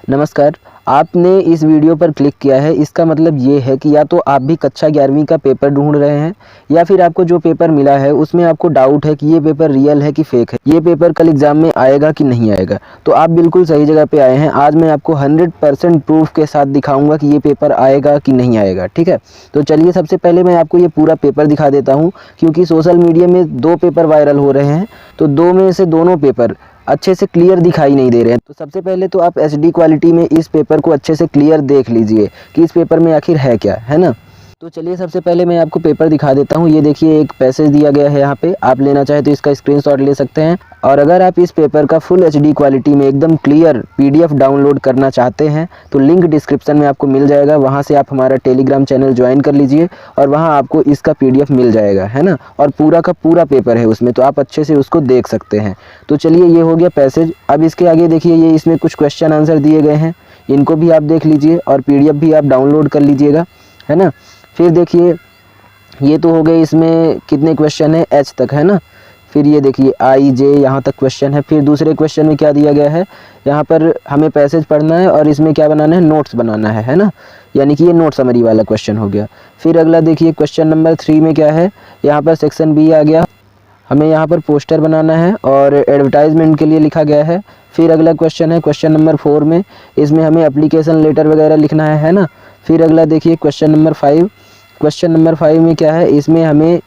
नमस्कार। आपने इस वीडियो पर क्लिक किया है, इसका मतलब ये है कि या तो आप भी कक्षा 11वीं का पेपर ढूंढ रहे हैं या फिर आपको जो पेपर मिला है उसमें आपको डाउट है कि ये पेपर रियल है कि फेक है, ये पेपर कल एग्जाम में आएगा कि नहीं आएगा। तो आप बिल्कुल सही जगह पे आए हैं। आज मैं आपको 100% प्रूफ के साथ दिखाऊंगा कि ये पेपर आएगा कि नहीं आएगा। ठीक है, तो चलिए सबसे पहले मैं आपको ये पूरा पेपर दिखा देता हूँ, क्योंकि सोशल मीडिया में 2 पेपर वायरल हो रहे हैं, तो 2 में से दोनों पेपर अच्छे से क्लियर दिखाई नहीं दे रहे हैं। तो सबसे पहले तो आप एचडी क्वालिटी में इस पेपर को अच्छे से क्लियर देख लीजिए कि इस पेपर में आखिर है क्या, है ना। तो चलिए सबसे पहले मैं आपको पेपर दिखा देता हूँ। ये देखिए एक पैसेज दिया गया है यहाँ पे, आप लेना चाहे तो इसका स्क्रीनशॉट ले सकते हैं। और अगर आप इस पेपर का फुल एचडी क्वालिटी में एकदम क्लियर पीडीएफ डाउनलोड करना चाहते हैं तो लिंक डिस्क्रिप्शन में आपको मिल जाएगा, वहाँ से आप हमारा टेलीग्राम चैनल ज्वाइन कर लीजिए और वहाँ आपको इसका पीडीएफ मिल जाएगा, है ना। और पूरा का पूरा पेपर है उसमें, तो आप अच्छे से उसको देख सकते हैं। तो चलिए ये हो गया पैसेज। अब इसके आगे देखिए, ये इसमें कुछ क्वेश्चन आंसर दिए गए हैं, इनको भी आप देख लीजिए और पीडीएफ भी आप डाउनलोड कर लीजिएगा, है ना। फिर देखिए ये तो हो गए, इसमें कितने क्वेश्चन है, एच तक, है ना। फिर ये देखिए आई जे यहाँ तक क्वेश्चन है। फिर दूसरे क्वेश्चन में क्या दिया गया है, यहाँ पर हमें पैसेज पढ़ना है और इसमें क्या बनाना है, नोट्स बनाना है ना। यानी कि ये नोट समरी वाला क्वेश्चन हो गया। फिर अगला देखिए क्वेश्चन नंबर 3 में क्या है, यहाँ पर सेक्शन बी आ गया, हमें यहाँ पर पोस्टर बनाना है और एडवर्टाइजमेंट के लिए लिखा गया है। फिर अगला क्वेश्चन है क्वेश्चन नंबर 4 में, इसमें हमें एप्लीकेशन लेटर वगैरह लिखना है ना। फिर अगला देखिए क्वेश्चन नंबर 5। क्वेश्चन नंबर 5 में क्या है, इसमें हमें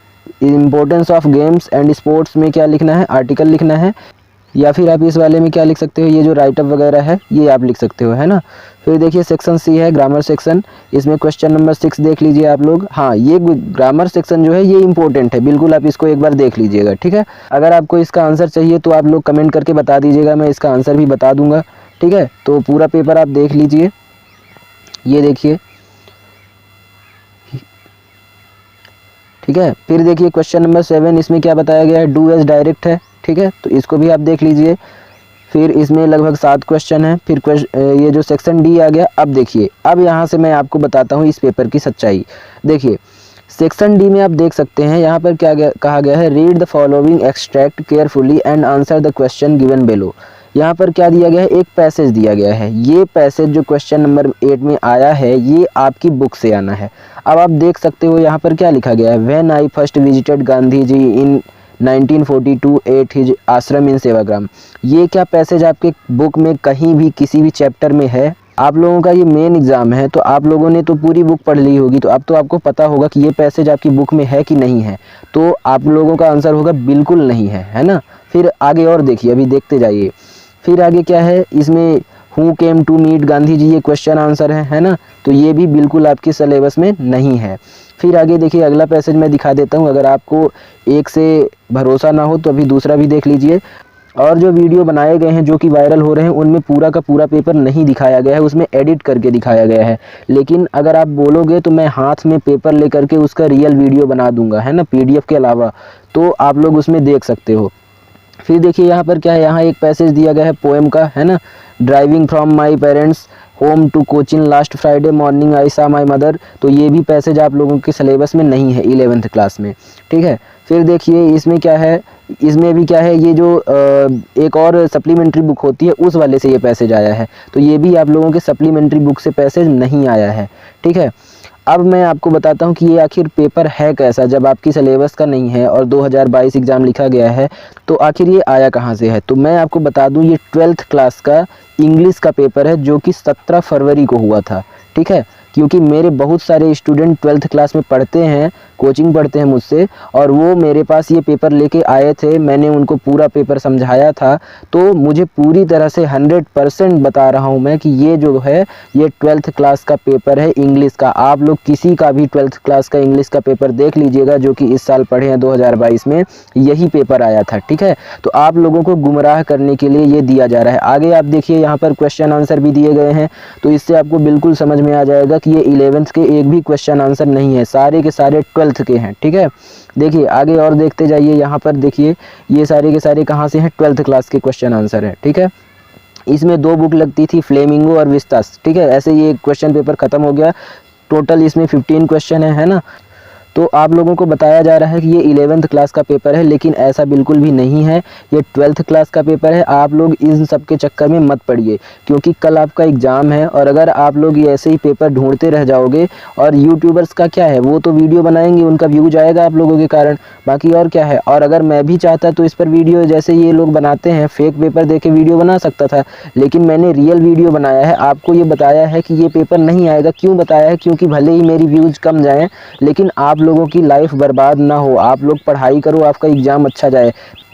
importance of games and sports में क्या लिखना है, आर्टिकल लिखना है। या फिर आप इस वाले में क्या लिख सकते हो, ये जो राइटअप वगैरह है ये आप लिख सकते हो, है ना। फिर देखिए सेक्शन सी है ग्रामर सेक्शन, इसमें क्वेश्चन नंबर 6 देख लीजिए आप लोग। हाँ, ये ग्रामर सेक्शन जो है ये इंपॉर्टेंट है, बिल्कुल आप इसको एक बार देख लीजिएगा, ठीक है। अगर आपको इसका आंसर चाहिए तो आप लोग कमेंट करके बता दीजिएगा, मैं इसका आंसर भी बता दूंगा, ठीक है। तो पूरा पेपर आप देख लीजिए। ये देखिए, ठीक है। फिर देखिए क्वेश्चन नंबर 7, इसमें क्या बताया गया है, डू एज डायरेक्ट है, ठीक है, तो इसको भी आप देख लीजिए। फिर इसमें लगभग 7 क्वेश्चन है। फिर ये जो सेक्शन डी आ गया। अब देखिए, अब यहाँ से मैं आपको बताता हूँ इस पेपर की सच्चाई। देखिए सेक्शन डी में आप देख सकते हैं, यहाँ पर क्या कहा गया है, read the following extract carefully and answer the question given below. यहाँ पर क्या दिया गया है, एक पैसेज दिया गया है। ये पैसेज जो क्वेश्चन नंबर 8 में आया है ये आपकी बुक से आना है। अब आप देख सकते हो यहाँ पर क्या लिखा गया है, when I first visited Gandhi ji in 1942 at his ashram in Sevagram. ये क्या पैसेज आपके बुक में कहीं भी किसी भी चैप्टर में है? आप लोगों का ये मेन एग्जाम है तो आप लोगों ने तो पूरी बुक पढ़ ली होगी, तो अब तो आपको पता होगा कि ये पैसेज आपकी बुक में है कि नहीं है। तो आप लोगों का आंसर होगा बिल्कुल नहीं है ना। फिर आगे और देखिए, अभी देखते जाइए। फिर आगे क्या है, इसमें who came to meet Gandhi ji, ये क्वेश्चन आंसर है ना। तो ये भी बिल्कुल आपके सिलेबस में नहीं है। फिर आगे देखिए, अगला पैसेज मैं दिखा देता हूँ, अगर आपको एक से भरोसा ना हो तो अभी दूसरा भी देख लीजिए। और जो वीडियो बनाए गए हैं जो कि वायरल हो रहे हैं उनमें पूरा का पूरा पेपर नहीं दिखाया गया है, उसमें एडिट करके दिखाया गया है। लेकिन अगर आप बोलोगे तो मैं हाथ में पेपर लेकर के उसका रियल वीडियो बना दूंगा, है ना, पीडीएफ के अलावा, तो आप लोग उसमें देख सकते हो। फिर देखिए यहाँ पर क्या है, यहाँ एक पैसेज दिया गया है पोएम का, है ना, driving from my parents home to Cochin last Friday morning I saw my mother. तो ये भी पैसेज आप लोगों के सिलेबस में नहीं है 11th क्लास में, ठीक है। फिर देखिए इसमें क्या है, इसमें भी क्या है, ये जो एक और सप्लीमेंट्री बुक होती है उस वाले से ये पैसेज आया है। तो ये भी आप लोगों के सप्लीमेंट्री बुक से पैसेज नहीं आया है, ठीक है। अब मैं आपको बताता हूँ कि ये आखिर पेपर है कैसा, जब आपकी सिलेबस का नहीं है और 2022 एग्ज़ाम लिखा गया है तो आखिर ये आया कहाँ से है। तो मैं आपको बता दूँ, ये 12th क्लास का इंग्लिश का पेपर है जो कि 17 फरवरी को हुआ था, ठीक है। क्योंकि मेरे बहुत सारे स्टूडेंट 12th क्लास में पढ़ते हैं, कोचिंग पढ़ते हैं मुझसे, और वो मेरे पास ये पेपर लेके आए थे, मैंने उनको पूरा पेपर समझाया था। तो मुझे पूरी तरह से 100% बता रहा हूँ मैं कि ये जो है ये 12th क्लास का पेपर है इंग्लिश का। आप लोग किसी का भी 12th क्लास का इंग्लिश का पेपर देख लीजिएगा जो कि इस साल पढ़े हैं 2022 में, यही पेपर आया था, ठीक है। तो आप लोगों को गुमराह करने के लिए ये दिया जा रहा है। आगे आप देखिए यहाँ पर क्वेश्चन आंसर भी दिए गए हैं, तो इससे आपको बिल्कुल समझ में आ जाएगा कि ये 11th के एक भी क्वेश्चन आंसर नहीं है, सारे के सारे 12th के हैं, ठीक है। देखिए आगे और देखते जाइए, यहाँ पर देखिए ये सारे के सारे कहाँ से हैं, 12th क्लास के क्वेश्चन आंसर है, ठीक है। इसमें 2 बुक लगती थी, फ्लेमिंगो और विस्तास, ठीक है। ऐसे ये क्वेश्चन पेपर खत्म हो गया। टोटल इसमें 15 क्वेश्चन है ना। तो आप लोगों को बताया जा रहा है कि ये 11th क्लास का पेपर है, लेकिन ऐसा बिल्कुल भी नहीं है, ये 12th क्लास का पेपर है। आप लोग इन सब के चक्कर में मत पड़िए, क्योंकि कल आपका एग्ज़ाम है। और अगर आप लोग ये ऐसे ही पेपर ढूंढते रह जाओगे, और यूट्यूबर्स का क्या है, वो तो वीडियो बनाएंगे, उनका व्यू जाएगा आप लोगों के कारण, बाकी और क्या है। और अगर मैं भी चाहता तो इस पर वीडियो जैसे ये लोग बनाते हैं, फेक पेपर दे के वीडियो बना सकता था, लेकिन मैंने रियल वीडियो बनाया है, आपको ये बताया है कि ये पेपर नहीं आएगा। क्यों बताया है? क्योंकि भले ही मेरी व्यूज़ कम जाएँ, लेकिन आप लोगों की लाइफ बर्बाद ना हो। आप लोग पढ़ाई करो, आपका एग्ज़ाम अच्छा जाए।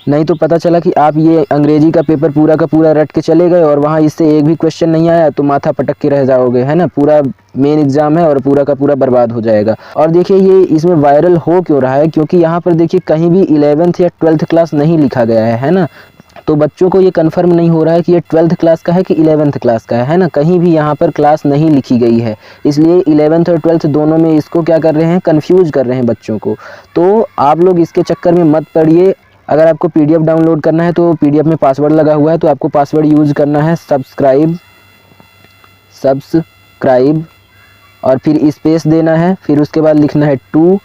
नहीं तो पता चला कि आप ये अंग्रेजी का पेपर पूरा का पूरा रट के चले गए और वहाँ इससे एक भी क्वेश्चन नहीं आया तो माथा पटक के रह जाओगे, है ना। पूरा मेन एग्ज़ाम है और पूरा का पूरा बर्बाद हो जाएगा। और देखिए ये इसमें वायरल हो क्यों रहा है, क्योंकि यहाँ पर देखिए कहीं भी 11th या 12th क्लास नहीं लिखा गया है ना। तो बच्चों को ये कंफर्म नहीं हो रहा है कि ये 12th क्लास का है कि 11th क्लास का है ना। कहीं भी यहाँ पर क्लास नहीं लिखी गई है, इसलिए 11th और 12th दोनों में इसको क्या कर रहे हैं, कंफ्यूज कर रहे हैं बच्चों को। तो आप लोग इसके चक्कर में मत पड़िए। अगर आपको PDF डाउनलोड करना है तो PDF में पासवर्ड लगा हुआ है, तो आपको पासवर्ड यूज़ करना है सब्सक्राइब और फिर स्पेस देना है, फिर उसके बाद लिखना है 2,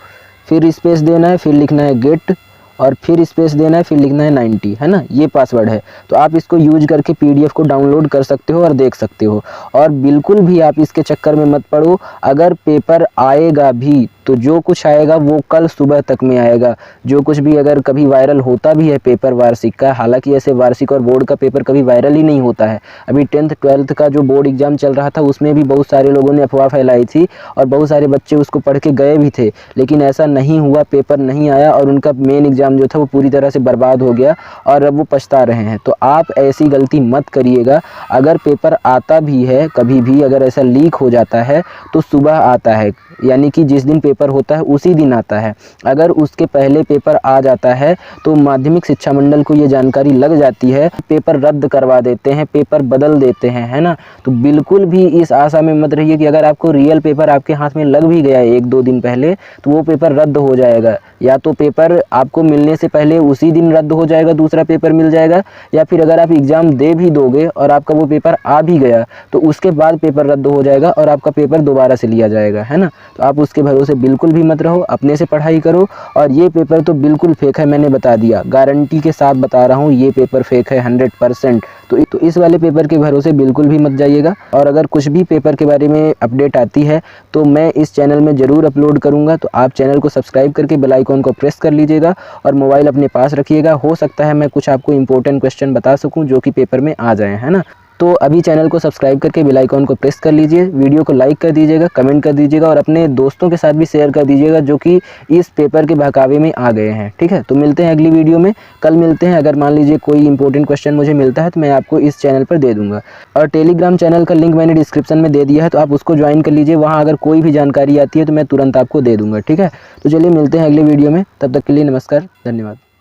फिर स्पेस देना है, फिर लिखना है गेट और फिर स्पेस देना है, फिर लिखना है 90, है ना। ये पासवर्ड है। तो आप इसको यूज करके PDF को डाउनलोड कर सकते हो और देख सकते हो। और बिल्कुल भी आप इसके चक्कर में मत पड़ो। अगर पेपर आएगा भी तो जो कुछ आएगा वो कल सुबह तक में आएगा। जो कुछ भी अगर कभी वायरल होता भी है पेपर वार्षिक का, हालांकि ऐसे वार्षिक और बोर्ड का पेपर कभी वायरल ही नहीं होता है। अभी 10th 12th का जो बोर्ड एग्जाम चल रहा था उसमें भी बहुत सारे लोगों ने अफवाह फैलाई थी और बहुत सारे बच्चे उसको पढ़ के गए भी थे, लेकिन ऐसा नहीं हुआ, पेपर नहीं आया और उनका मेन एग्जाम जो था वो पूरी तरह से बर्बाद हो गया और अब वो पछता रहे हैं। तो आप ऐसी गलती मत करिएगा। अगर पेपर आता भी है कभी भी, अगर ऐसा लीक हो जाता है तो सुबह आता है, यानी कि जिस दिन पेपर होता है उसी दिन आता है। अगर उसके पहले पेपर आ जाता है तो माध्यमिक शिक्षा मंडल को ये जानकारी लग जाती है, पेपर रद्द करवा देते हैं, पेपर बदल देते हैं, है ना। तो बिल्कुल भी इस आशा में मत रहिए कि अगर आपको रियल पेपर आपके हाथ में लग भी गया है 1-2 दिन पहले तो वो पेपर रद्द हो जाएगा। या तो पेपर आपको मिलने से पहले उसी दिन रद्द हो जाएगा, दूसरा पेपर मिल जाएगा, या फिर अगर आप एग्ज़ाम दे भी दोगे और आपका वो पेपर आ भी गया तो उसके बाद पेपर रद्द हो जाएगा और आपका पेपर दोबारा से लिया जाएगा, है ना। तो आप उसके भरोसे बिल्कुल भी मत रहो, अपने से पढ़ाई करो। और ये पेपर तो बिल्कुल फेक है, मैंने बता दिया, गारंटी के साथ बता रहा हूँ, ये पेपर फेक है 100%। तो इस वाले पेपर के भरोसे बिल्कुल भी मत जाइएगा। और अगर कुछ भी पेपर के बारे में अपडेट आती है तो मैं इस चैनल में ज़रूर अपलोड करूँगा। तो आप चैनल को सब्सक्राइब करके बेल आइकॉन को प्रेस कर लीजिएगा और मोबाइल अपने पास रखिएगा। हो सकता है मैं कुछ आपको इंपॉर्टेंट क्वेश्चन बता सकूँ जो कि पेपर में आ जाए, है ना। तो अभी चैनल को सब्सक्राइब करके बेल आइकॉन को प्रेस कर लीजिए, वीडियो को लाइक कर दीजिएगा, कमेंट कर दीजिएगा और अपने दोस्तों के साथ भी शेयर कर दीजिएगा जो कि इस पेपर के बहकावे में आ गए हैं। ठीक है, तो मिलते हैं अगली वीडियो में, कल मिलते हैं। अगर मान लीजिए कोई इंपॉर्टेंट क्वेश्चन मुझे मिलता है तो मैं आपको इस चैनल पर दे दूंगा। और टेलीग्राम चैनल का लिंक मैंने डिस्क्रिप्शन में दे दिया है, तो आप उसको ज्वाइन कर लीजिए। वहाँ अगर कोई भी जानकारी आती है तो मैं तुरंत आपको दे दूँगा। ठीक है, तो चलिए मिलते हैं अगले वीडियो में, तब तक के लिए नमस्कार, धन्यवाद।